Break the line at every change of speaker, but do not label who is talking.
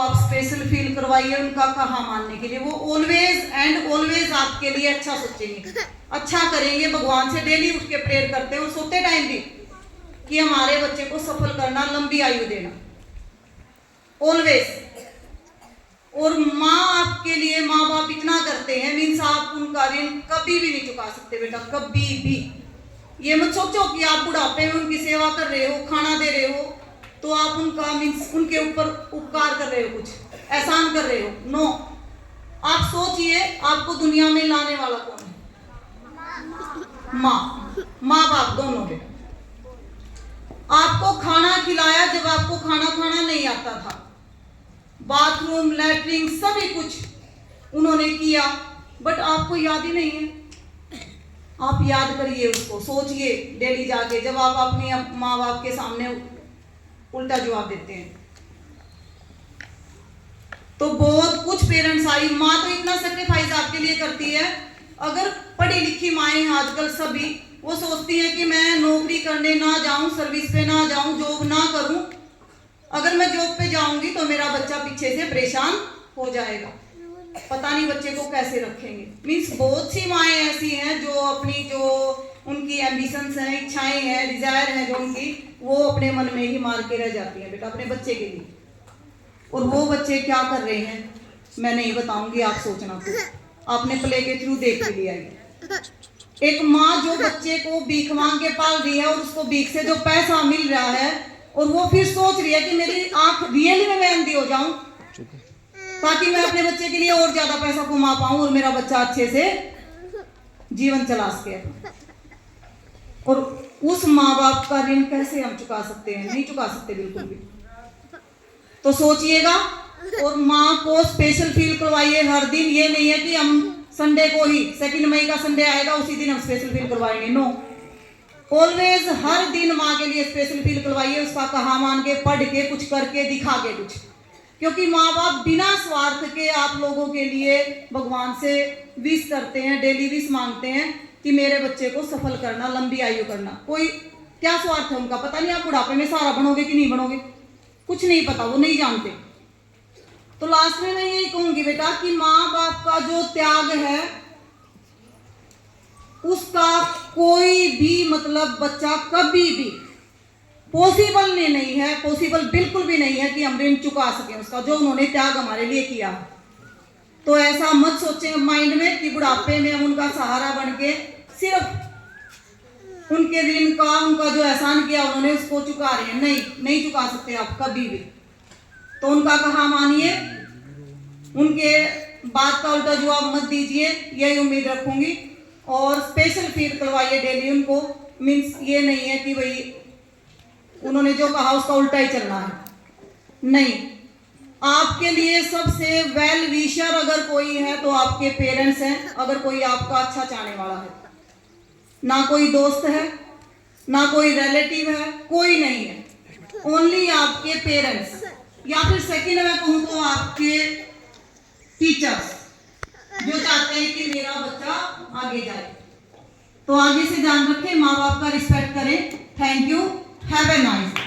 आप special feel करवाइए उनका कहा मानने के लिए। वो ऑलवेज एंड ऑलवेज आपके लिए अच्छा सोचेंगे, अच्छा करेंगे। भगवान से डेली उठ के प्रेयर करते हैं और सोते टाइम भी कि हमारे बच्चे को सफल करना, लंबी आयु देना, ऑलवेज। और माँ आपके लिए, माँ बाप इतना करते हैं, मीन्स आप उनका ऋण कभी भी नहीं चुका सकते बेटा, कभी भी। ये मत सोचो कि आप बुढ़ापे में उनकी सेवा कर रहे हो, खाना दे रहे हो, तो आप उनका मीन्स उनके ऊपर उपकार कर रहे हो, कुछ एहसान कर रहे हो। नो, आप सोचिए आपको दुनिया में लाने वाला कौन है? माँ बाप दोनों के। आपको खाना खिलाया जब आपको खाना खाना नहीं आता था, बाथरूम लैट्रिन सभी कुछ उन्होंने किया, बट आपको याद ही नहीं है। आप याद करिए उसको, सोचिए डेली जाके, जब आप अपनी माँ बाप के सामने उल्टा जवाब देते हैं। तो बहुत कुछ पेरेंट्स आई, माँ तो इतना सेक्रीफाइस आपके लिए करती है। अगर पढ़ी लिखी माएँ आजकल सभी, वो सोचती है कि मैं नौकरी करने ना जाऊं, सर्विस पे ना जाऊं, जॉब ना करूं, अगर मैं जॉब पे जाऊंगी तो मेरा बच्चा पीछे से परेशान हो जाएगा, पता नहीं बच्चे को कैसे रखेंगे। मीन्स बहुत सी माएँ ऐसी हैं जो अपनी, जो उनकी एम्बिशंस हैं, इच्छाएं हैं, डिजायर है जो उनकी, वो अपने मन में ही मार के रह जाती हैं बेटा अपने बच्चे के लिए। और वो बच्चे क्या कर रहे हैं मैं नहीं बताऊंगी, आप सोचना खुद, आपने प्ले के थ्रू देख भी लिया है। एक माँ जो बच्चे को भीख मांग के पाल रही है और उसको भीख से जो पैसा मिल रहा है, और वो फिर सोच रही है कि मेरी आंख रियली में मैं अंधी हो जाऊं ताकि मैं अपने बच्चे के लिए और ज्यादा पैसा कमा पाऊं और मेरा बच्चा अच्छे से जीवन चला सके। और उस माँ बाप का ऋण कैसे हम चुका सकते हैं? नहीं चुका सकते बिल्कुल भी। तो सोचिएगा, और माँ को स्पेशल फील करवाइए हर दिन। ये नहीं है कि हम संडे को ही, 2 मई का संडे आएगा उसी दिन हम स्पेशल फील करवाएंगे, नो। ऑलवेज हर दिन माँ के लिए स्पेशल फील करवाइए, उसका कहा मान के, पढ़ के, कुछ करके दिखा के कुछ। क्योंकि माँ बाप बिना स्वार्थ के आप लोगों के लिए भगवान से विश करते हैं, डेली विश मांगते हैं कि मेरे बच्चे को सफल करना, लंबी आयु करना। कोई क्या स्वार्थ है उनका? पता नहीं आप बुढ़ापे में सहारा बनोगे कि नहीं बनोगे, कुछ नहीं पता, वो नहीं जानते। तो लास्ट में मैं यही कहूंगी बेटा कि माँ बाप का जो त्याग है उसका कोई भी मतलब बच्चा कभी भी पॉसिबल नहीं है, पॉसिबल बिल्कुल भी नहीं है कि हम ऋण चुका सकें उसका, जो उन्होंने त्याग हमारे लिए किया। तो ऐसा मत सोचें माइंड में कि बुढ़ापे में हम उनका सहारा बन के सिर्फ उनके ऋण का, उनका जो एहसान किया उन्होंने उसको चुका रहे हैं। नहीं चुका सकते आप कभी भी। तो उनका कहा मानिए, उनके बात का उल्टा जवाब मत दीजिए, यही उम्मीद रखूंगी। और स्पेशल फील करवाइए डेली उनको। मीन्स ये नहीं है कि भाई उन्होंने जो कहा उसका उल्टा ही चलना है, नहीं। आपके लिए सबसे वेल विशर अगर कोई है तो आपके पेरेंट्स हैं, अगर कोई आपका अच्छा चाहने वाला है। ना कोई दोस्त है, ना कोई रिलेटिव है, कोई नहीं है, ओनली आपके पेरेंट्स, या फिर सेकंड में कहूँ तो आपके टीचर्स, जो चाहते हैं कि मेरा बच्चा आगे जाए। तो आगे से ध्यान रखें, माँ बाप का रिस्पेक्ट करें। Thank you, have a nice.